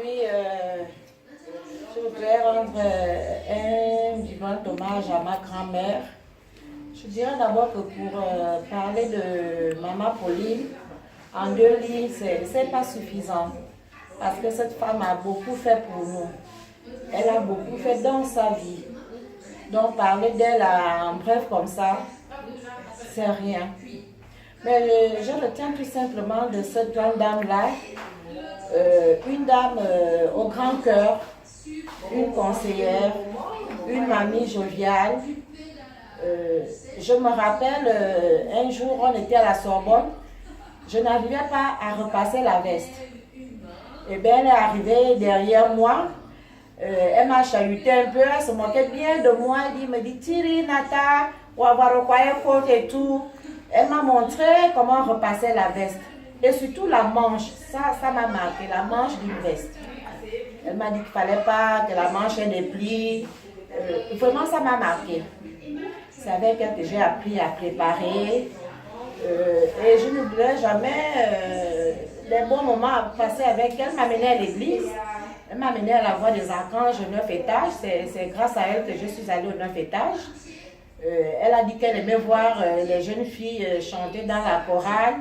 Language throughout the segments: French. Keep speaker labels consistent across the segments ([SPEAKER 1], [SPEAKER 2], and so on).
[SPEAKER 1] Oui, je voudrais rendre un vivant hommage à ma grand-mère. Je dirais d'abord que pour parler de Maman Pauline, en 2 lignes, c'est pas suffisant. Parce que cette femme a beaucoup fait pour nous. Elle a beaucoup fait dans sa vie. Donc parler d'elle en bref comme ça, c'est rien. Mais je retiens tout simplement de cette grande dame-là, une dame au grand cœur, une conseillère, une mamie joviale. Je me rappelle, un jour on était à la Sorbonne, je n'arrivais pas à repasser la veste. Et bien elle est arrivée derrière moi, Elle m'a chahuté un peu, elle se moquait bien de moi. Elle me dit, Tiri, Nata, on va voir quoi côte et tout. Elle m'a montré comment repasser la veste. Et surtout la manche, ça m'a marqué, la manche d'une veste. Elle m'a dit qu'il ne fallait pas que la manche ait des plis. Vraiment, ça m'a marqué. C'est avec elle que j'ai appris à préparer. Et je n'oublierai jamais les bons moments passés avec elle. Elle m'amenait à l'église. Elle m'a amené à la voix des archanges au 9 étage. C'est grâce à elle que je suis allée au 9 étage. Elle a dit qu'elle aimait voir les jeunes filles chanter dans la chorale.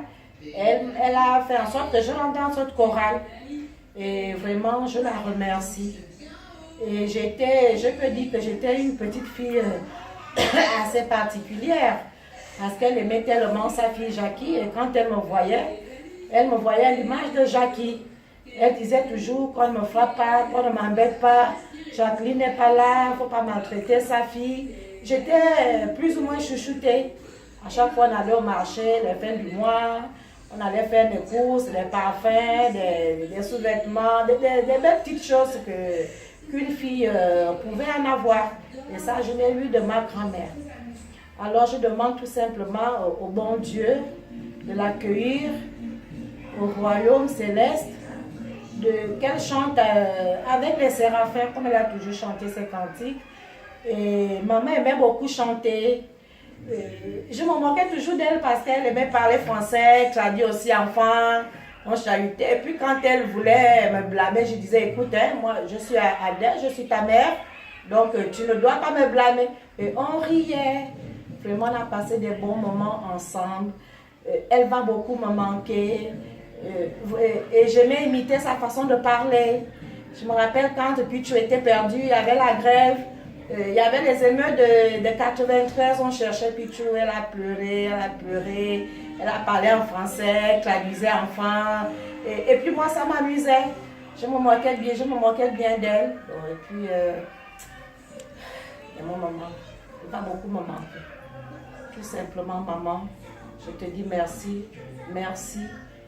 [SPEAKER 1] Elle a fait en sorte que je rentre dans cette chorale. Et vraiment, je la remercie. Et je peux dire que j'étais une petite fille assez particulière. Parce qu'elle aimait tellement sa fille Jackie. Et quand elle me voyait à l'image de Jackie. Elle disait toujours qu'on ne me frappe pas, qu'on ne m'embête pas. Jacqueline n'est pas là, il ne faut pas maltraiter sa fille. J'étais plus ou moins chouchoutée. À chaque fois, on allait au marché, les fins du mois, on allait faire des courses, des parfums, des sous-vêtements, des belles petites choses qu'une fille pouvait en avoir. Et ça, je l'ai eu de ma grand-mère. Alors, je demande tout simplement au bon Dieu de l'accueillir au royaume céleste, qu'elle chante avec les séraphins, comme elle a toujours chanté ses cantiques. Et maman aimait beaucoup chanter. Je me moquais toujours d'elle parce qu'elle aimait parler français, traduit aussi enfant. On chahutait. Et puis quand elle voulait me blâmer, je disais, écoute, moi je suis Adèle, je suis ta mère, donc tu ne dois pas me blâmer. Et on riait. Vraiment, on a passé des bons moments ensemble. Elle va beaucoup me manquer. Et j'aimais imiter sa façon de parler. Je me rappelle quand Pichou était perdu, il y avait la grève, il y avait les émeutes de 93, on cherchait Pichou, elle a pleuré, elle a parlé en français, traduisait enfant. Et puis moi, ça m'amusait. Je me moquais bien d'elle. Et puis, et mon maman, il va beaucoup me manquer. Tout simplement, maman, je te dis merci, merci.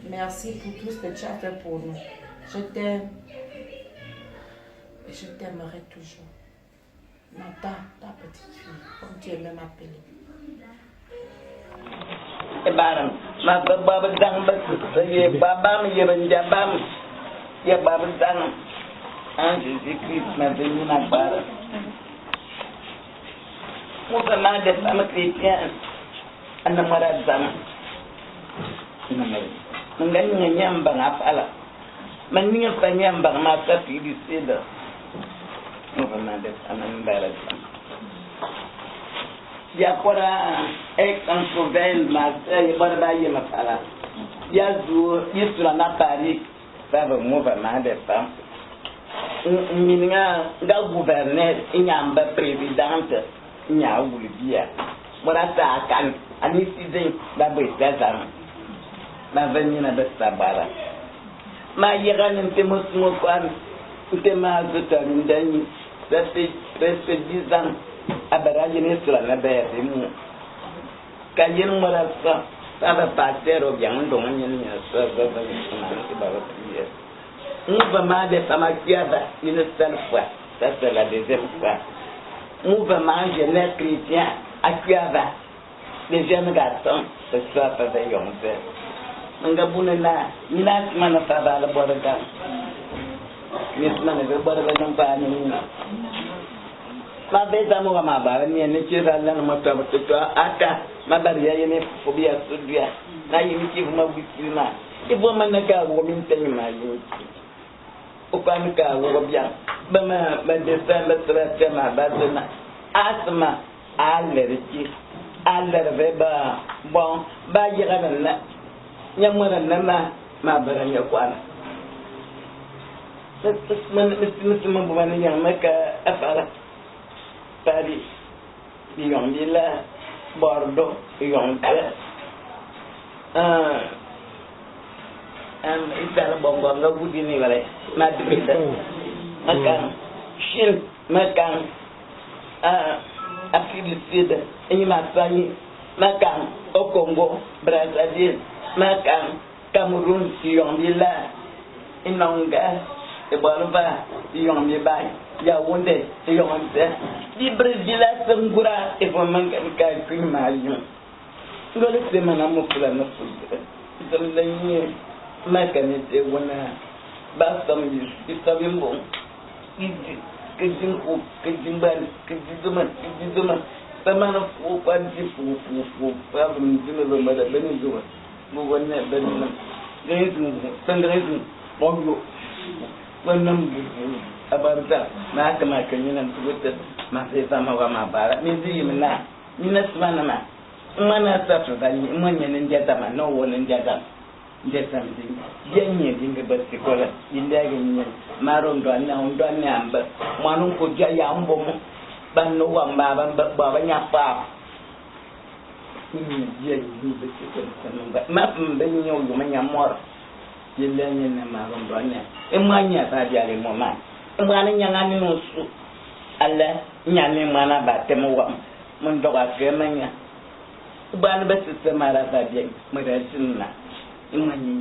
[SPEAKER 1] Merci pour tout ce que tu as fait pour nous. Je t'aime et je t'aimerai toujours. Nata, ta petite fille, comme tu aimais m'appeler.
[SPEAKER 2] Baram, ma baba dang ba baba mi yebanja bam. Ya baba dang. En Jésus-Christ m'a venu na bara. Moi vraiment des femmes chrétiennes. Ana marazam. Mengani nyamba ngapala. Maninga panyamba ngapata pidisida. Vraiment des femmes embarrassant. Ya kora en Sauvel ma y barba y ma fala. Ya zo yisula na Paris. Ça va vraiment des femmes. Minga da gouverneur inyamba présidente nya wulbia. Morata kan ani sidin da bai tsazama. Ma venir na besabara. Ma yiranin te musmo kwan te ma zutarin dani. Ça fait presque 10 ans. Abaraji ne sur la baie de mou. Kayen morasa, ça va passer au bien dont on y a ça va venir. Nous vraiment des femmes qui avaient une seule fois. Ça c'est la deuxième fois. Nous vraiment jeunes chrétiens à qui avaient les jeunes garçons, c'est ça ça va y en faire. Nga bunela, mina mana faba la borga. Nismana be borga non pa ni. Ma beza mo ma ba ni ne cheza la no mata to ata ma bariya yene fobia studia na yini ki ma bikina ibo manaka wo min tani ma yi o kan ka wo bia ba ma ba de sa la tra ma ba dana asma alerki alerve ba bon ba yira na nyamara na ma baranya kwana man muslim bu man yang maka afara Paris, Yonville, Bordeaux, Yonville. Isal bongo nga budi ni wala Madrid. Makan Chine, makan Afrique du Sud, ni masani, makan au Congo, Brazzaville, makan Cameroun, Yonville, Inonga, et Bolova, Yonville. ya wonde e yonde di Brésil sangura e ko man ka ku mali ngole se mana mo kula na fude dum la ni ma kan te wona ba sam yi isabimbo kejin ko kejin ban kejin zaman tamana ko kwanti fu pa bum dilo lo mada beni do mo wonne beni na ngezu sangrezu bongo wannan abarta na kama kan yana tubuta ma sai sama wa ma bara ni ji mina ni na smana ma mana sa to dani manya nan jata ma no wonan jata jata mi yenye dinga basi kola inda ga nyen maron do na on do ne amba manun ko ja ya ambo mo ban no wa ma ban ba nya pa ni yenye ni basi ko sanan ba ma ban nyo yo manya mor yelle nyen na maron do ne e manya ta dia le mo ma ngana nyanga ni no su alla nyane mana ba te mo wa mun do ga ke manya ban ba se mara ta dia mo da sinna imani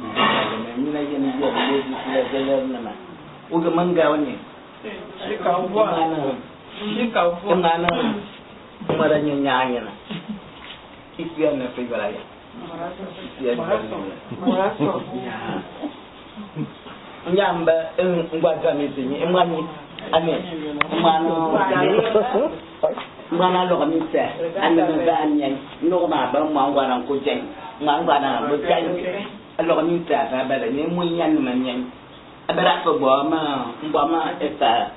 [SPEAKER 2] ni na yin ya da ji la dalar na ma uga manga wani
[SPEAKER 3] shi ka
[SPEAKER 2] ngana mara nyanya na ikiya na fe bara ya nyamba ngwaga metinyi imani ame mana lo kami se ane nganya no ma ba ngwana ko jen ngwana bo jen lo kami se ta ba le ni mu yan man yan abara ko bo ma eta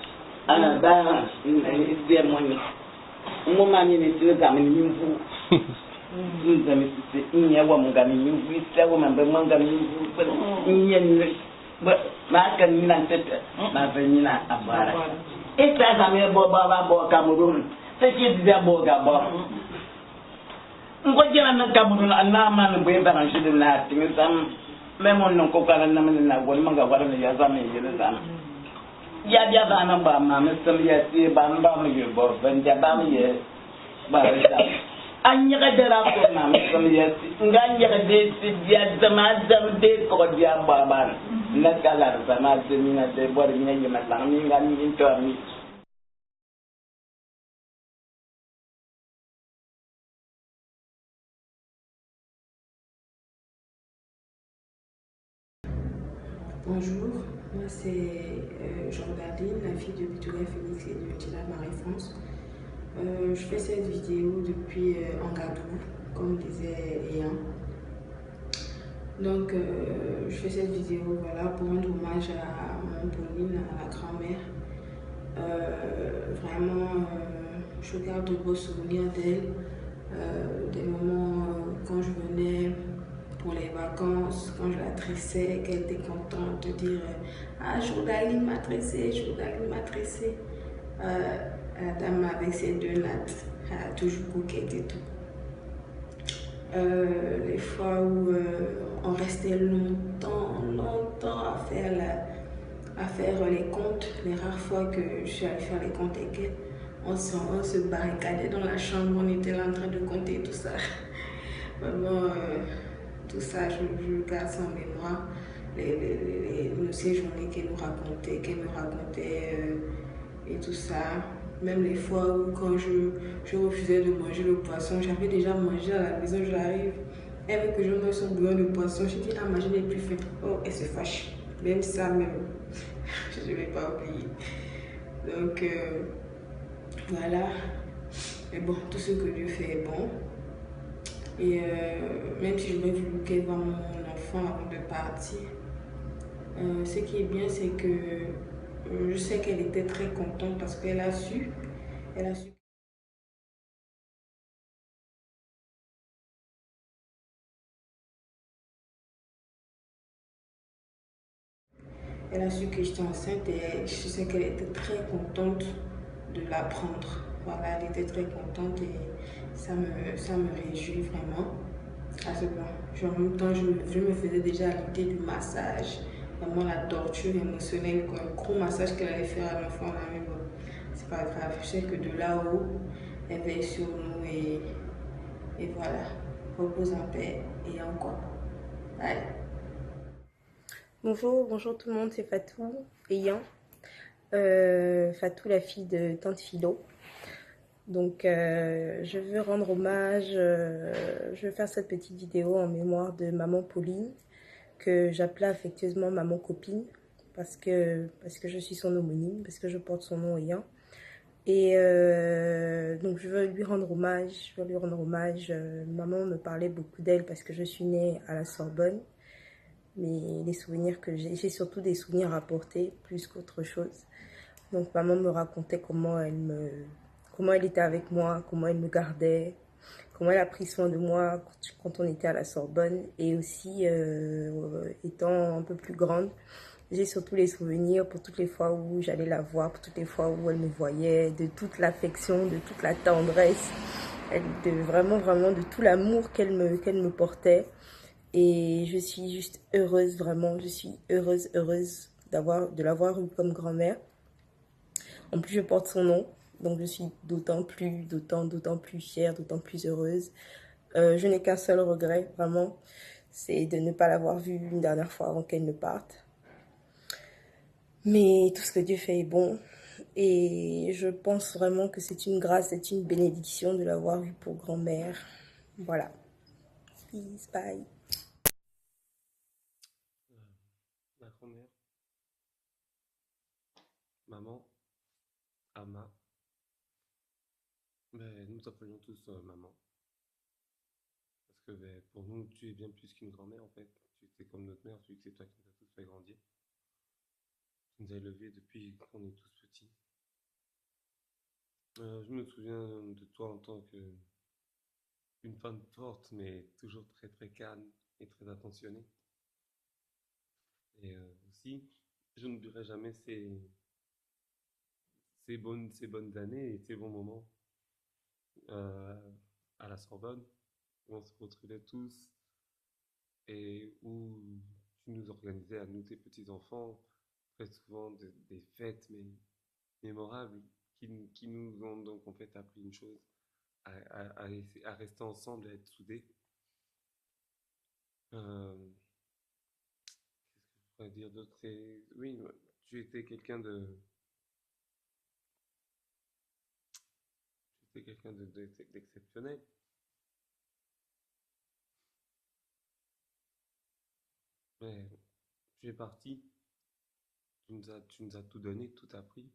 [SPEAKER 2] ana ba ni de mo ni mo ma ni ni tu ga mi ni mfu nzami se nya wa mo ga mi mfu se wa ma ba mo ga mi mfu nya ni ma kan ni nan tete ma fa ni na abara eta ga me bo ba bo Cameroun se ki dia bo ga bo ngo jena na Cameroun ana man bo ba na shidu na tingi sam me mon non ko kala na men na go ma ga wala ne ya zame ye na ya dia ba na ba ma me sam ya ti ba ba me ye bo ben ja ba me ye ba ra anya ga dara ko na me sam ya ti nganya ga de ti dia zama zam de ko dia ba ba na kala sama semina de bor nya yema lang ni ngani into ni.
[SPEAKER 4] Bonjour, moi c'est Jordaline, la fille de Victoria Phoenix et de Tina Marie-France. Je fais cette vidéo depuis Ouagadougou, comme disait Ian. Donc je fais cette vidéo voilà, pour rendre hommage à mon Pauline, à la grand-mère. Vraiment, je garde de beaux souvenirs d'elle, des moments quand je venais pour les vacances, quand je la tressais, qu'elle était contente de dire ah, Jordaline m'a tressé, Jordaline m'a tressé. La dame avec ses deux nattes, elle a toujours coquette et tout. Les fois où on restait longtemps à faire les comptes, les rares fois que je suis allée faire les comptes avec elle, on se barricadait dans la chambre, on était là en train de compter tout ça. Vraiment, tout ça, je garde ça en mémoire. Nos séjournées qu'elle me racontait et tout ça. Même les fois où quand je refusais de manger le poisson, j'avais déjà mangé à la maison, j'arrive. Elle veut que je mange son bouillon de poisson. Je dis, ah, moi je n'ai plus faim. Oh, elle se fâche. Même ça, même, je ne vais pas oublier. Donc, voilà. Mais bon, tout ce que Dieu fait est bon. Et même si j'aurais voulu qu'elle voie mon enfant avant de partir, ce qui est bien, c'est que je sais qu'elle était très contente parce qu'elle a su. Elle a su que j'étais enceinte et je sais qu'elle était très contente de l'apprendre. Voilà, elle était très contente et ça me réjouit vraiment. À ce point. En même temps, je me faisais déjà l'idée du massage, vraiment la torture émotionnelle, quoi. Un gros massage qu'elle allait faire à l'enfant là, mais bon, c'est pas grave. Je sais que de là-haut, elle veille sur nous et voilà. Repose en paix et encore. Allez.
[SPEAKER 5] Bonjour tout le monde, c'est Fatou et Ian.
[SPEAKER 4] Fatou, la fille de Tante Philo. Donc, je veux rendre hommage, je veux faire cette petite vidéo en mémoire de maman Pauline, que j'appelais affectueusement maman copine, parce que je suis son homonyme, parce que je porte son nom ayant. Et donc, je veux lui rendre hommage, maman me parlait beaucoup d'elle parce que je suis née à la Sorbonne. Mais les souvenirs que j'ai surtout des souvenirs à apporter plus qu'autre chose. Donc maman me racontait comment elle était avec moi, comment elle me gardait, comment elle a pris soin de moi quand on était à la Sorbonne. Et aussi, étant un peu plus grande, j'ai surtout les souvenirs pour toutes les fois où j'allais la voir, pour toutes les fois où elle me voyait, de toute l'affection, de toute la tendresse, vraiment de tout l'amour qu'elle me portait. Et je suis juste heureuse, vraiment, je suis heureuse de l'avoir eue comme grand-mère. En plus, je porte son nom, donc je suis d'autant plus fière, d'autant plus heureuse. Je n'ai qu'un seul regret, vraiment, c'est de ne pas l'avoir vue une dernière fois avant qu'elle ne parte. Mais tout ce que Dieu fait est bon. Et je pense vraiment que c'est une grâce, c'est une bénédiction de l'avoir vue pour grand-mère. Voilà. Peace, bye.
[SPEAKER 3] Ma grand-mère, maman, Ama, nous t'appelions tous maman. Parce que pour nous, tu es bien plus qu'une grand-mère en fait. Tu es comme notre mère, vu que c'est toi qui nous as tous fait grandir. Tu nous as élevés depuis qu'on est tous petits. Je me souviens de toi en tant qu'une femme forte, mais toujours très très calme et très attentionnée. Et aussi, je n'oublierai jamais ces bonnes années et ces bons moments euh, à la Sorbonne, où on se retrouvait tous et où tu nous organisais à nous, tes petits-enfants, très souvent des fêtes mémorables qui nous ont donc en fait appris une chose, à rester ensemble, à être soudés. Euh, Qu'est-ce que je pourrais dire d'autre? Oui, tu étais quelqu'un d'exceptionnel. Mais tu es parti, tu nous as tout donné, tout appris.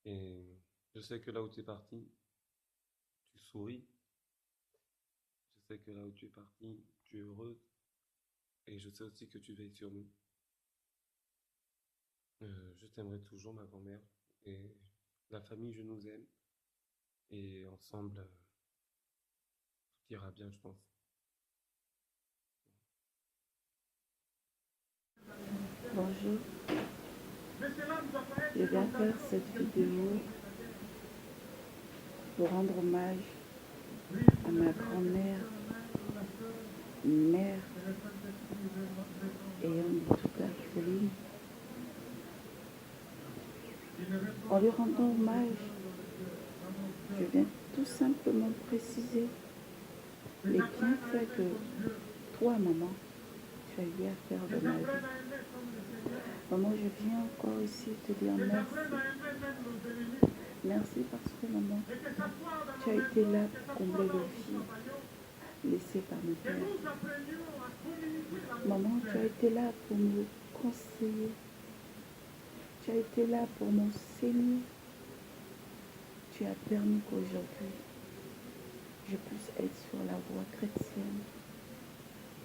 [SPEAKER 3] Et je sais que là où tu es parti, tu souris. Je sais que là où tu es parti, tu es heureuse. Et je sais aussi que tu veilles sur nous. Je t'aimerai toujours, ma grand-mère. Et la famille, je nous aime. Et ensemble, tout ira bien, je pense.
[SPEAKER 5] Bonjour, je viens faire cette vidéo pour rendre hommage à ma grand-mère, mère et homme de toute la folie. En lui rendant hommage, je viens tout simplement préciser les bienfaits que toi, maman, tu as eu à faire de ma vie. Maman, je viens encore ici te dire merci. Merci parce que maman, tu as été là pour combler le vide laissé par mon père. Maman, tu as été là pour me conseiller. Tu as été là pour m'enseigner. Tu as permis qu'aujourd'hui, je puisse être sur la voie chrétienne.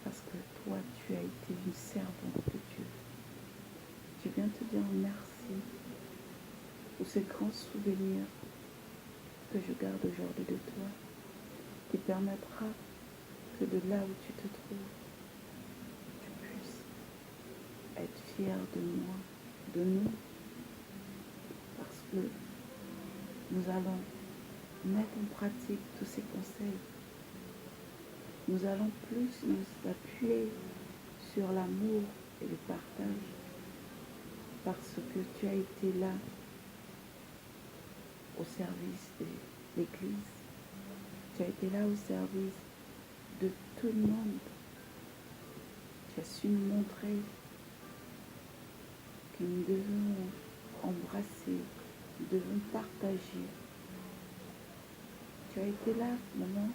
[SPEAKER 5] Parce que toi, tu as été une servante de Dieu. Je viens te dire merci pour ces grands souvenirs que je garde aujourd'hui de toi, qui permettra que de là où tu te trouves, tu puisses être fier de moi, de nous, parce que nous allons mettre en pratique tous ces conseils. Nous allons plus nous appuyer sur l'amour et le partage, parce que tu as été là au service de l'Église. Tu as été là au service de tout le monde. Tu as su nous montrer que nous devons embrasser, nous devons partager. Tu as été là, maman,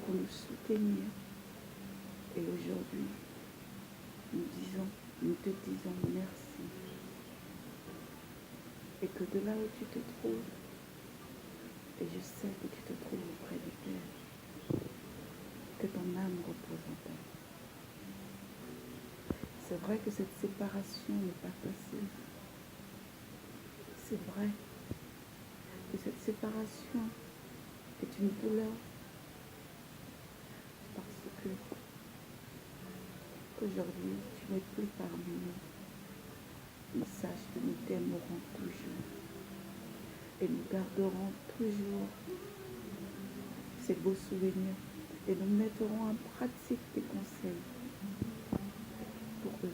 [SPEAKER 5] pour nous soutenir. Et aujourd'hui, nous te disons merci. Et que de là où tu te trouves, et je sais que tu te trouves auprès du Père, que ton âme repose en paix. C'est vrai que cette séparation n'est pas facile. C'est vrai que cette séparation est une douleur parce que aujourd'hui tu n'es plus parmi nous. Mais sache que nous t'aimerons toujours et nous garderons toujours ces beaux souvenirs et nous mettrons en pratique tes conseils pour que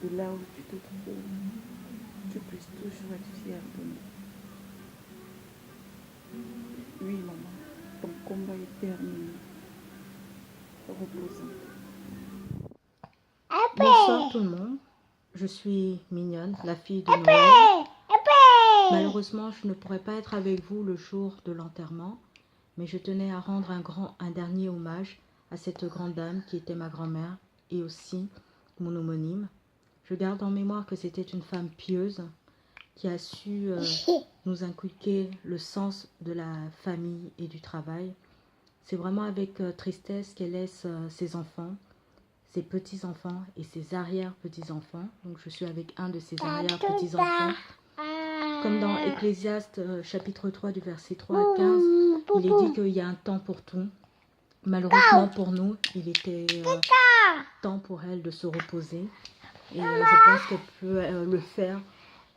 [SPEAKER 5] de là où tu te trouves, tu puisses toujours être fier de nous. Oui, maman, ton combat est terminé. Repose en paix.
[SPEAKER 6] Bonsoir tout le monde, je suis Mignonne, la fille de Noël. Malheureusement, je ne pourrai pas être avec vous le jour de l'enterrement, mais je tenais à rendre un dernier hommage à cette grande dame qui était ma grand-mère et aussi mon homonyme. Je garde en mémoire que c'était une femme pieuse qui a su nous inculquer le sens de la famille et du travail. C'est vraiment avec tristesse qu'elle laisse ses enfants, ses petits-enfants et ses arrière-petits-enfants. Donc je suis avec un de ses arrière-petits-enfants. Comme dans Ecclésiaste chapitre 3 du verset 3 à 15, il est dit qu'il y a un temps pour tout. Malheureusement pour nous, il était temps pour elle de se reposer. Et je pense qu'elle peut le faire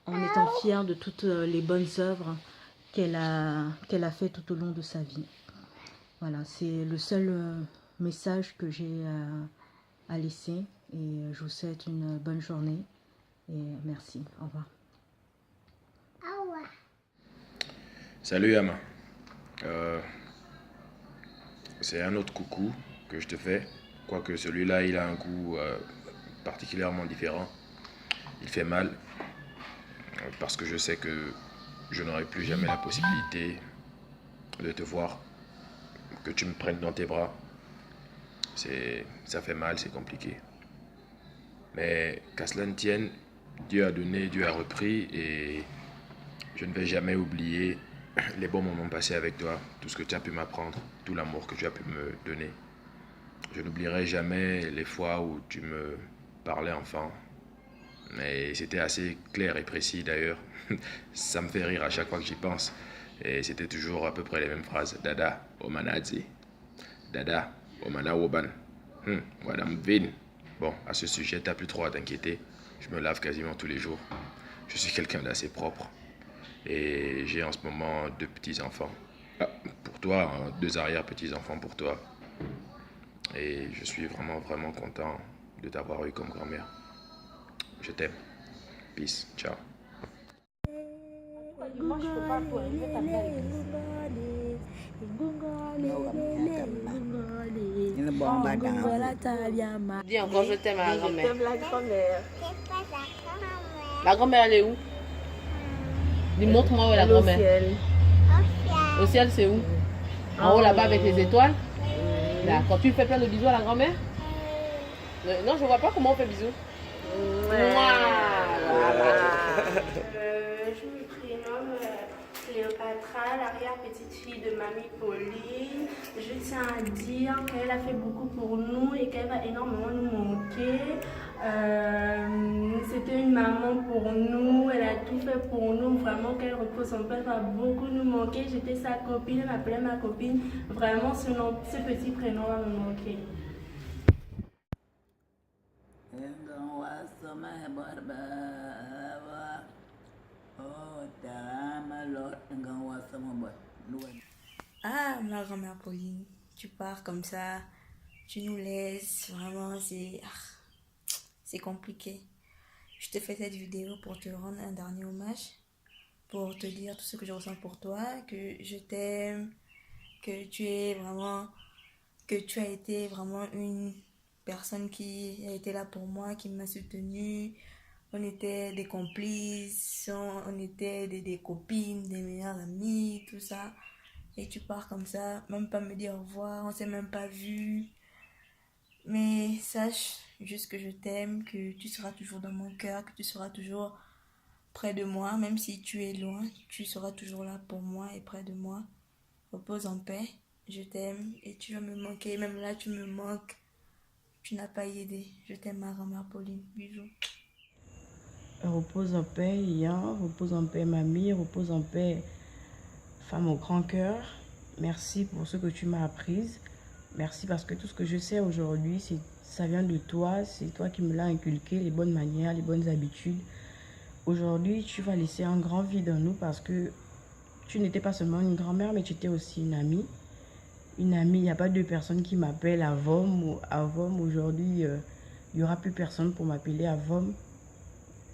[SPEAKER 6] en étant fière de toutes les bonnes œuvres qu'elle a fait tout au long de sa vie. Voilà, c'est le seul message que j'ai à laisser. Et je vous souhaite une bonne journée. Et merci. Au revoir.
[SPEAKER 7] Salut Yama. C'est un autre coucou que je te fais. Quoique celui-là, il a un goût particulièrement différent. Il fait mal. Parce que je sais que je n'aurai plus jamais la possibilité de te voir. Que tu me prennes dans tes bras. Ça fait mal, c'est compliqué. Mais qu'à cela ne tienne, Dieu a donné, Dieu a repris. Et je ne vais jamais oublier les bons moments passés avec toi, tout ce que tu as pu m'apprendre, tout l'amour que tu as pu me donner. Je n'oublierai jamais les fois où tu me parlais enfant. Et c'était assez clair et précis d'ailleurs. Ça me fait rire à chaque fois que j'y pense. Et c'était toujours à peu près les mêmes phrases. Dada, Omanazi. Dada, Omana Woban. Madame Vin. Bon, à ce sujet, t'as plus trop à t'inquiéter. Je me lave quasiment tous les jours. Je suis quelqu'un d'assez propre. Et j'ai en ce moment 2 petits-enfants. Ah, pour toi, 2 arrière-petits-enfants pour toi. Et je suis vraiment, vraiment content de t'avoir eu comme grand-mère. Je t'aime. Peace. Ciao.
[SPEAKER 1] Moi, je peux pas tout arriver ta belle.
[SPEAKER 8] Dis encore je t'aime à la grand-mère.
[SPEAKER 1] Je t'aime la grand-mère.
[SPEAKER 8] La grand-mère elle est où? Dis montre-moi où est la grand-mère. Au ciel c'est où? En haut là-bas avec les étoiles? Là, quand tu fais plein de bisous à la grand-mère? Non, je vois pas comment on fait bisous.
[SPEAKER 4] Je me prénomme Cléopatra, l'arrière-petite-fille de Mamie Pauline. Je tiens à dire qu'elle a fait beaucoup pour nous et qu'elle va énormément nous manquer. C'était une maman pour nous, elle a tout fait pour nous, vraiment qu'elle repose en paix, elle va beaucoup nous manquer. J'étais sa copine, elle m'appelait ma copine. Vraiment, ce petit prénom va me manquer.
[SPEAKER 9] Ah, ma grand-mère Pauline, tu pars comme ça, tu nous laisses, vraiment, c'est compliqué. Je te fais cette vidéo pour te rendre un dernier hommage, pour te dire tout ce que je ressens pour toi, que je t'aime, que tu as été vraiment une personne qui a été là pour moi, qui m'a soutenue, On était des complices, on était des copines, des meilleures amies, tout ça. Et tu pars comme ça, même pas me dire au revoir, on s'est même pas vu. Mais sache juste que je t'aime, que tu seras toujours dans mon cœur, que tu seras toujours près de moi. Même si tu es loin, tu seras toujours là pour moi et près de moi. Repose en paix, je t'aime et tu vas me manquer. Même là, tu me manques. Tu n'as pas aidé. Je t'aime, ma grand-mère Pauline. Bisous.
[SPEAKER 1] Repose en paix, Ian. Repose en paix, mamie. Repose en paix, femme au grand cœur. Merci pour ce que tu m'as appris. Merci parce que tout ce que je sais aujourd'hui, ça vient de toi. C'est toi qui me l'as inculqué, les bonnes manières, les bonnes habitudes. Aujourd'hui, tu vas laisser un grand vide en nous parce que tu n'étais pas seulement une grand-mère, mais tu étais aussi une amie. Une amie, il n'y a pas deux personnes qui m'appellent Avom ou Avom. Aujourd'hui, il n'y aura plus personne pour m'appeler Avom.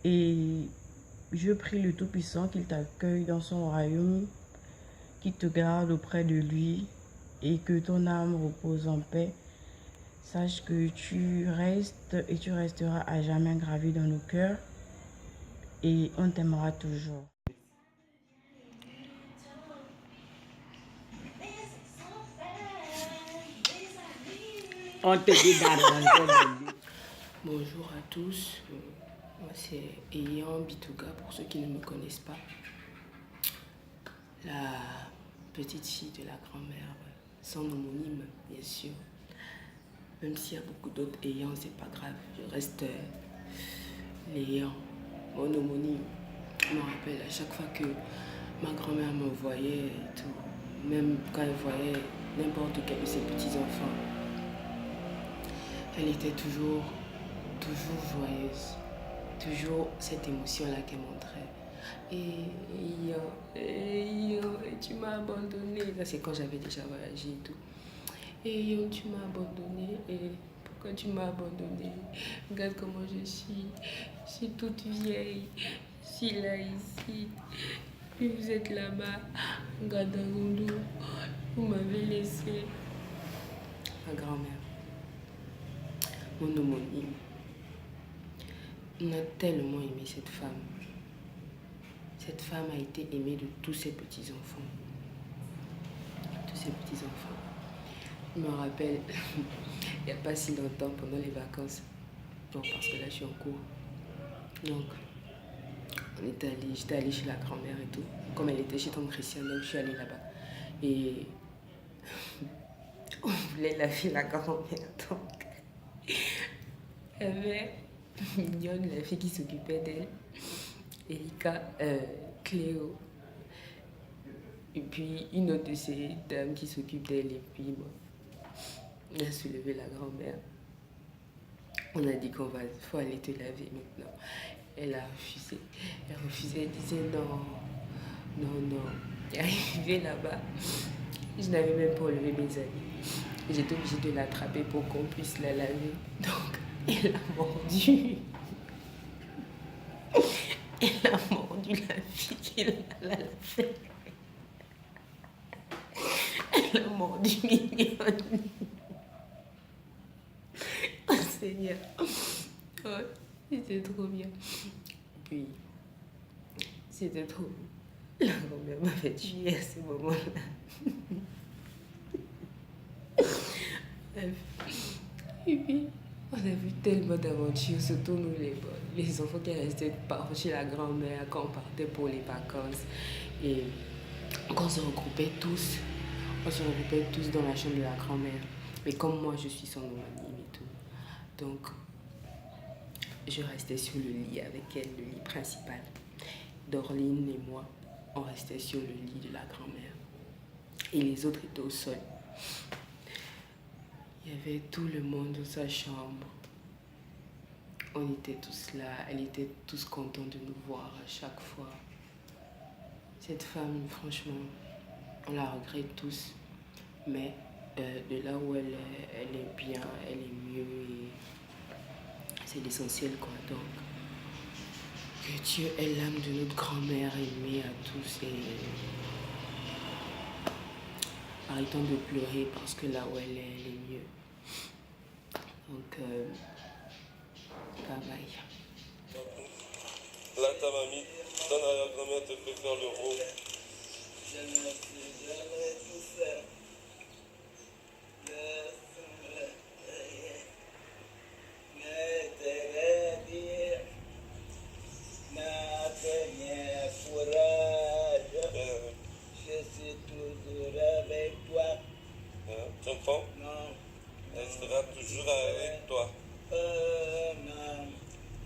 [SPEAKER 1] Et je prie le Tout-Puissant qu'il t'accueille dans son royaume, qu'il te garde auprès de lui et que ton âme repose en paix. Sache que tu restes et tu resteras à jamais gravé dans nos cœurs et on t'aimera toujours.
[SPEAKER 2] On te dit d'arranger.
[SPEAKER 10] Bonjour à tous, moi c'est Eyan Bitouga pour ceux qui ne me connaissent pas. La petite fille de la grand-mère, son homonyme bien sûr. Même s'il y a beaucoup d'autres Eyan, c'est pas grave, je reste l'Eyan. Mon homonyme me rappelle à chaque fois que ma grand-mère me voyait et tout, même quand elle voyait n'importe quel de ses petits-enfants. Elle était toujours joyeuse, toujours cette émotion-là qu'elle montrait. Et tu m'as abandonné. Ça, c'est quand j'avais déjà voyagé et tout. Et tu m'as abandonné. Et pourquoi tu m'as abandonné? Regarde comment je suis toute vieille. Je suis là, ici. Puis vous êtes là-bas, Gadarundu. Vous m'avez laissé. Ma grand-mère. Mon homonyme. On a tellement aimé cette femme. Cette femme a été aimée de tous ses petits-enfants. Tous ses petits-enfants. Je me rappelle, il n'y a pas si longtemps, pendant les vacances. Bon, parce que là, je suis en cours. Donc, j'étais allée chez la grand-mère et tout. Comme elle était chez Tante Christiane, donc je suis allée là-bas. Et on voulait laver la grand-mère, donc il y avait Mignonne, la fille qui s'occupait d'elle, Erika, Cléo, et puis une autre de ces dames qui s'occupe d'elle, et puis moi, on a soulevé la grand-mère. On a dit faut aller te laver maintenant. Elle a refusé. Elle refusait, elle disait non. Elle est arrivée là-bas, je n'avais même pas enlevé mes habits. J'étais obligée de l'attraper pour qu'on puisse la laver. Donc, elle a mordu. Elle a mordu la fille qui l'a lavée. Elle a mordu Mignonne. Oh Seigneur. Ouais, c'était trop bien. Puis, c'était trop. La grand-mère m'avait tué à ce moment-là. Et puis, on a vu tellement d'aventures, surtout nous les enfants qui restaient chez la grand-mère quand on partait pour les vacances. Et quand on se regroupait tous dans la chambre de la grand-mère. Mais comme moi, je suis son homonyme et tout. Donc, je restais sur le lit avec elle, le lit principal. Dorline et moi, on restait sur le lit de la grand-mère. Et les autres étaient au sol. Il y avait tout le monde dans sa chambre. On était tous là. Elle était tous contents de nous voir à chaque fois. Cette femme, franchement, on la regrette tous. Mais de là où elle est bien, elle est mieux. Et c'est l'essentiel, quoi. Donc, que Dieu ait l'âme de notre grand-mère aimée à tous. Et arrêtons de pleurer parce que là où elle est mieux. Donc, bye bye.
[SPEAKER 3] Là, ta mamie, ton arrière-grand-mère te fait faire le rôle.
[SPEAKER 11] Je ne suis jamais tout seul. Mais te dire ma première courage. Je suis toujours avec toi.
[SPEAKER 3] Tu entends?
[SPEAKER 11] Non.
[SPEAKER 3] Elle sera toujours avec toi.
[SPEAKER 11] Non,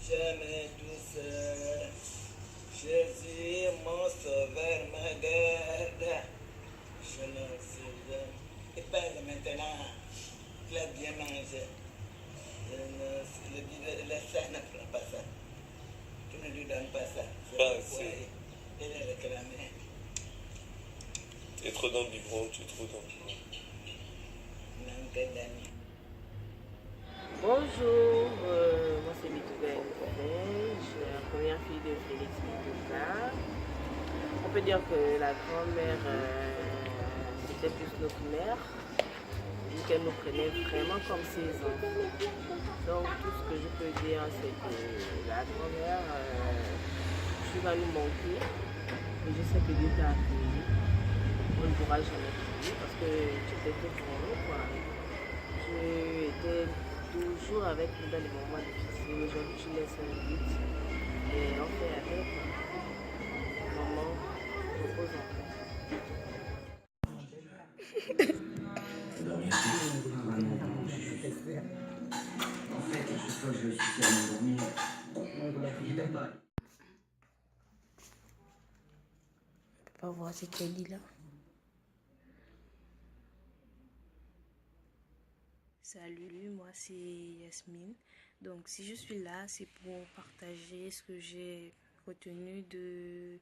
[SPEAKER 11] jamais tout seul. Jésus, mon sauveur, me garde. Je ne sais jamais. Et pas maintenant, tu l'as bien mangé. Le sang ne prend pas ça. Tu ne lui donnes pas ça.
[SPEAKER 3] Pas
[SPEAKER 11] C'est
[SPEAKER 3] assez.
[SPEAKER 11] elle est réclamée.
[SPEAKER 3] Tu es trop dans le biberon, tu es trop dans le biberon.
[SPEAKER 8] Bonjour, moi c'est Bitouben, je suis la première fille de Félix Bitouka. On peut dire que la grand-mère c'était plus notre mère, vu qu'elle nous prenait vraiment comme ses enfants. Donc tout ce que je peux dire c'est que la grand-mère, tu vas nous manquer, et je sais que Dieu t'a accueilli. On ne pourra jamais t'oublier parce que tu étais tout pour nous, quoi. Tu étais toujours avec nous dans les moments difficiles. Aujourd'hui, tu laisses un but et on fait avec. Maman, repose en paix.
[SPEAKER 11] En fait, à chaque fois que je suis à m'endormir, il est pas.
[SPEAKER 9] On peut pas voir cette Kelly là. Salut, moi c'est Yasmine. Donc si je suis là, c'est pour partager ce que j'ai retenu de,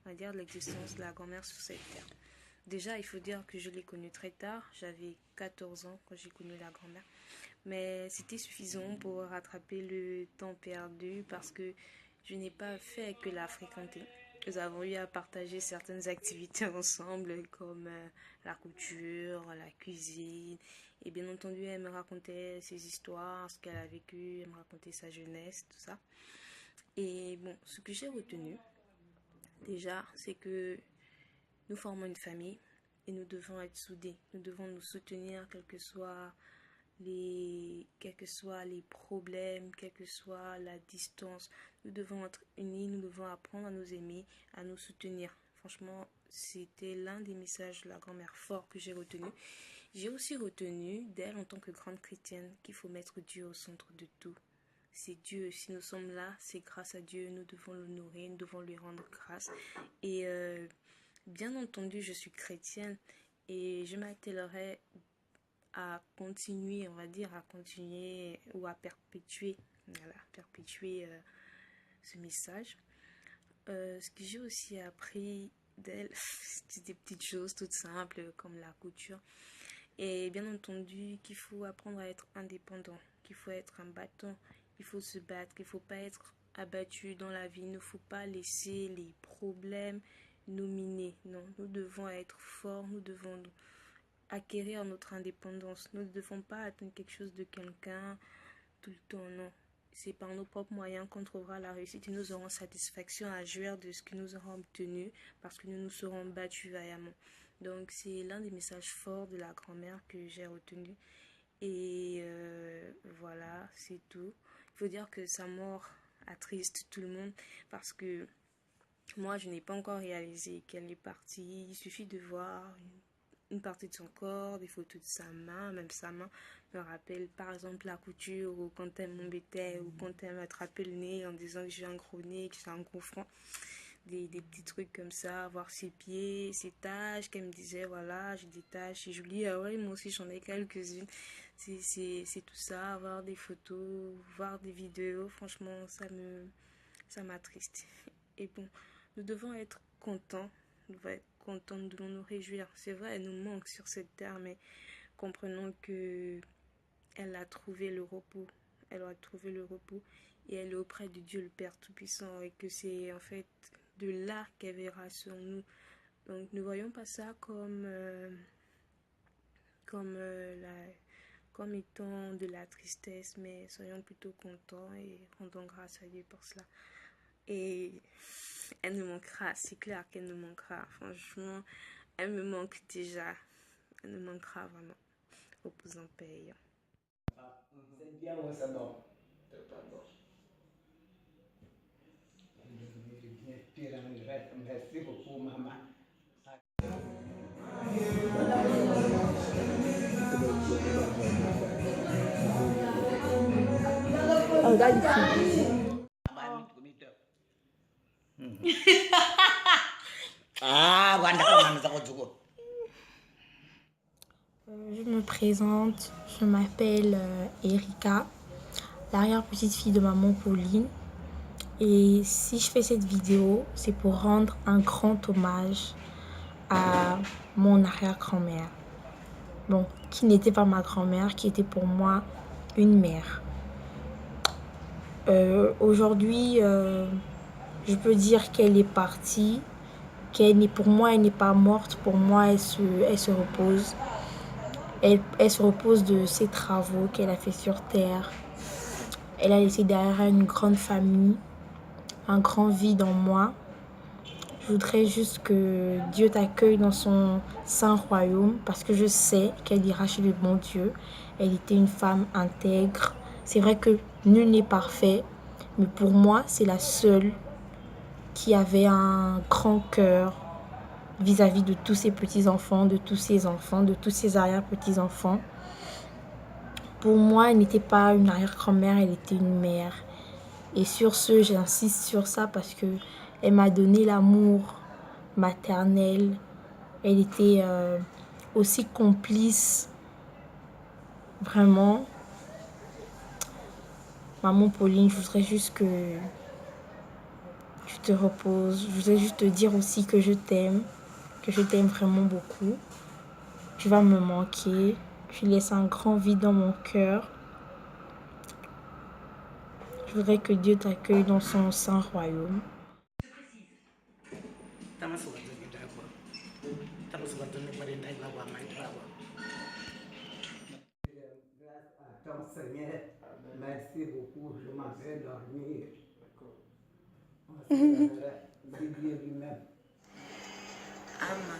[SPEAKER 9] on va dire, de l'existence de la grand-mère sur cette terre. Déjà, il faut dire que je l'ai connue très tard. J'avais 14 ans quand j'ai connu la grand-mère. Mais c'était suffisant pour rattraper le temps perdu parce que je n'ai pas fait que la fréquenter. Nous avons eu à partager certaines activités ensemble comme la couture, la cuisine. Et bien entendu, elle me racontait ses histoires, ce qu'elle a vécu, elle me racontait sa jeunesse, tout ça. Et bon, ce que j'ai retenu, déjà, c'est que nous formons une famille et nous devons être soudés. Nous devons nous soutenir, quels que soient les problèmes, quelle que soit la distance. Nous devons être unis, nous devons apprendre à nous aimer, à nous soutenir. Franchement, c'était l'un des messages de la grand-mère fort que j'ai retenu. J'ai aussi retenu d'elle en tant que grande chrétienne qu'il faut mettre Dieu au centre de tout. C'est Dieu, si nous sommes là, c'est grâce à Dieu, nous devons l'honorer, nous devons lui rendre grâce. Et bien entendu, je suis chrétienne et je m'attellerai à continuer, on va dire, à continuer ou à perpétuer, voilà, perpétuer ce message. Ce que j'ai aussi appris d'elle, c'est des petites choses toutes simples comme la couture. Et bien entendu qu'il faut apprendre à être indépendant, qu'il faut être un battant, il faut se battre, qu'il ne faut pas être abattu dans la vie, il ne faut pas laisser les problèmes nous miner. Non, nous devons être forts, nous devons acquérir notre indépendance. Nous ne devons pas attendre quelque chose de quelqu'un tout le temps, non. C'est par nos propres moyens qu'on trouvera la réussite et nous aurons satisfaction à jouir de ce que nous aurons obtenu parce que nous nous serons battus vaillamment. Donc c'est l'un des messages forts de la grand-mère que j'ai retenu. Et voilà, c'est tout. Il faut dire que sa mort attriste tout le monde parce que moi je n'ai pas encore réalisé qu'elle est partie. Il suffit de voir une partie de son corps, des photos de sa main, même sa main me rappelle par exemple la couture ou quand elle m'embêtait ou quand elle m'attrapait le nez en disant que j'ai un gros nez, que j'ai un gros front. Des petits trucs comme ça, voir ses pieds, ses taches, qu'elle me disait voilà j'ai des taches et je lui dis ah ouais moi aussi j'en ai quelques-unes. C'est tout ça, voir des photos, voir des vidéos, franchement ça m'attriste. Et bon, nous devons être contents, nous devons nous réjouir. C'est vrai, elle nous manque sur cette terre, mais comprenons que elle a trouvé le repos. Elle a trouvé le repos et elle est auprès de Dieu le Père Tout-Puissant et que c'est en fait de là qu'elle verra sur nous. Donc ne voyons pas ça comme étant de la tristesse, mais soyons plutôt contents et rendons grâce à Dieu pour cela.
[SPEAKER 4] Et elle nous manquera, c'est clair qu'elle nous manquera. Franchement, elle me manque déjà. Elle nous manquera vraiment. Repose en paix.
[SPEAKER 11] C'est bien ou c'est bon? Merci beaucoup, maman.
[SPEAKER 4] Regarde ici. Je me présente, je m'appelle Erika, l'arrière-petite-fille de maman Pauline. Et si je fais cette vidéo, c'est pour rendre un grand hommage à mon arrière-grand-mère. Bon, qui n'était pas ma grand-mère, qui était pour moi une mère. Aujourd'hui, je peux dire qu'elle est partie, pour moi, elle n'est pas morte. Pour moi, elle se repose. Elle se repose de ses travaux qu'elle a fait sur terre. Elle a laissé derrière elle une grande famille, un grand vide en moi. Je voudrais juste que Dieu t'accueille dans son saint royaume parce que je sais qu'elle ira chez le bon Dieu. Elle était une femme intègre. C'est vrai que nul n'est parfait, mais pour moi, c'est la seule qui avait un grand cœur vis-à-vis de tous ses petits-enfants, de tous ses enfants, de tous ses arrière-petits-enfants. Pour moi, elle n'était pas une arrière-grand-mère, elle était une mère. Et sur ce, j'insiste sur ça parce que elle m'a donné l'amour maternel. Elle était aussi complice, vraiment. Maman Pauline, je voudrais juste que tu te reposes. Je voudrais juste te dire aussi que je t'aime vraiment beaucoup. Tu vas me manquer. Tu laisses un grand vide dans mon cœur. Je voudrais que Dieu t'accueille dans son saint royaume.
[SPEAKER 11] Seigneur, merci beaucoup, je m'en vais dormir. C'est Dieu lui-même.
[SPEAKER 9] Ama,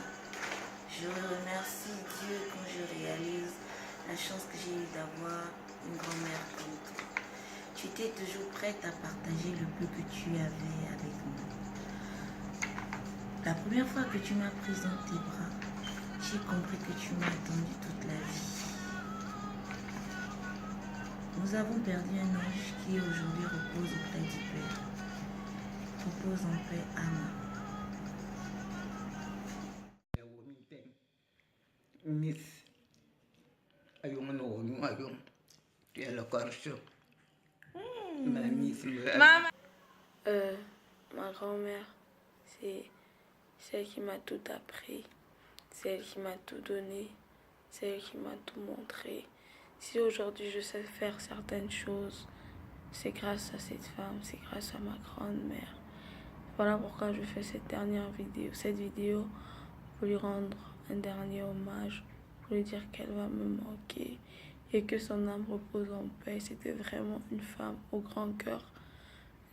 [SPEAKER 9] je remercie Dieu quand je réalise la chance que j'ai eue d'avoir une grand-mère comme toi. Tu étais toujours prête à partager le peu que tu avais avec moi. La première fois que tu m'as prise dans tes bras, j'ai compris que tu m'as attendu toute la vie. Nous avons perdu un ange qui aujourd'hui repose auprès du Père. Repose en paix, Ama.
[SPEAKER 11] Miss, tu es le corps chaud.
[SPEAKER 4] Maman. Ma grand-mère, c'est celle qui m'a tout appris, celle qui m'a tout donné, celle qui m'a tout montré. Si aujourd'hui je sais faire certaines choses, c'est grâce à cette femme, c'est grâce à ma grande-mère. Voilà pourquoi je fais cette dernière vidéo. Cette vidéo pour lui rendre un dernier hommage, pour lui dire qu'elle va me manquer et que son âme repose en paix. C'était vraiment une femme au grand cœur,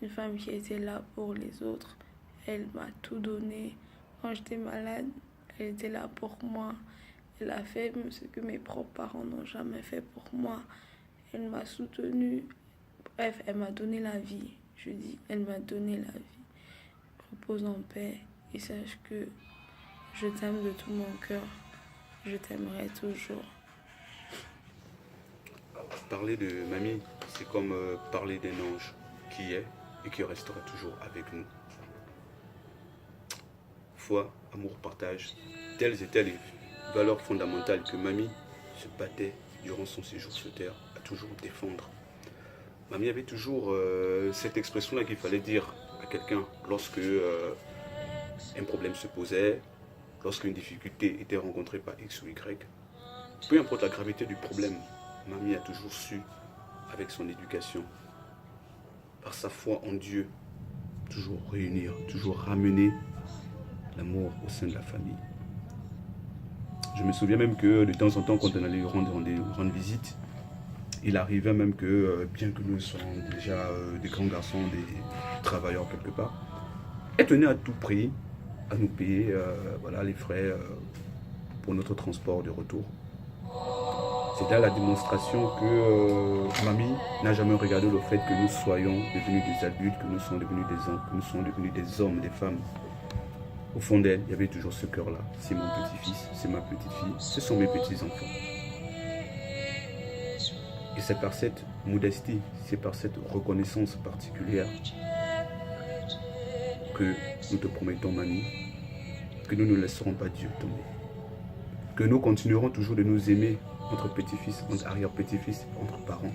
[SPEAKER 4] une femme qui était là pour les autres. Elle m'a tout donné. Quand j'étais malade, elle était là pour moi. Elle a fait ce que mes propres parents n'ont jamais fait pour moi. Elle m'a soutenue. Bref, elle m'a donné la vie. Je dis, elle m'a donné la vie. Repose en paix et sache que je t'aime de tout mon cœur. Je t'aimerai toujours.
[SPEAKER 12] Parler de mamie, c'est comme parler d'un ange qui est et qui restera toujours avec nous. Foi, amour, partage, telles étaient les valeurs fondamentales que mamie se battait durant son séjour sur Terre à toujours défendre. Mamie avait toujours cette expression-là qu'il fallait dire à quelqu'un lorsque un problème se posait, lorsqu'une difficulté était rencontrée par X ou Y. Peu importe la gravité du problème, mamie a toujours su, avec son éducation, par sa foi en Dieu, toujours réunir, toujours ramener l'amour au sein de la famille. Je me souviens même que de temps en temps, quand on allait lui rendre visite, il arrivait même que, bien que nous soyons déjà des grands garçons, des travailleurs quelque part, elle tenait à tout prix à nous payer voilà, les frais pour notre transport de retour. C'est là la démonstration que mamie n'a jamais regardé le fait que nous soyons devenus des adultes, que nous sommes devenus des hommes, que nous sommes devenus des hommes, des femmes. Au fond d'elle, il y avait toujours ce cœur-là. C'est mon petit-fils, c'est ma petite-fille, ce sont mes petits-enfants. Et c'est par cette modestie, c'est par cette reconnaissance particulière que nous te promettons, mamie, que nous ne laisserons pas Dieu tomber. Que nous continuerons toujours de nous aimer entre petits-fils, entre arrière-petits-fils, entre parents.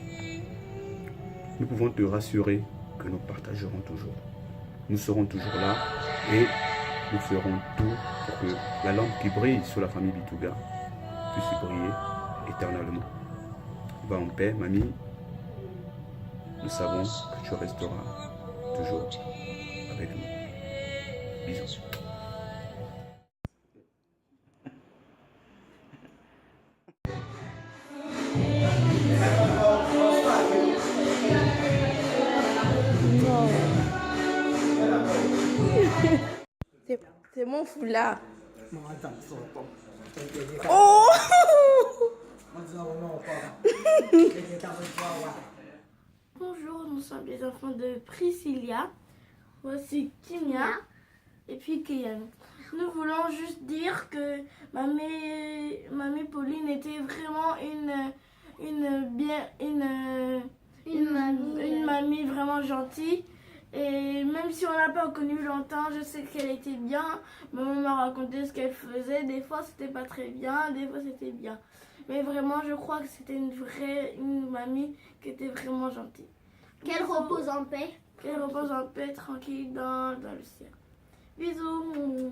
[SPEAKER 12] Nous pouvons te rassurer que nous partagerons toujours. Nous serons toujours là et nous ferons tout pour que la lampe qui brille sur la famille Bituga puisse y briller éternellement. Va en paix, mamie. Nous savons que tu resteras toujours avec nous. Bisous.
[SPEAKER 13] C'est mon foulard. Oh!
[SPEAKER 14] Bonjour, nous sommes les enfants de Priscilla. Voici Kimia et puis Kian. Nous voulons juste dire que mamie Pauline était vraiment une mamie vraiment gentille. Et même si on n'a pas connu longtemps, je sais qu'elle était bien. Maman m'a raconté ce qu'elle faisait. Des fois, c'était pas très bien, des fois, c'était bien. Mais vraiment, je crois que c'était une mamie qui était vraiment gentille.
[SPEAKER 15] Qu'elle repose en paix.
[SPEAKER 14] Qu'elle repose en paix, tranquille, dans le ciel. Bisous.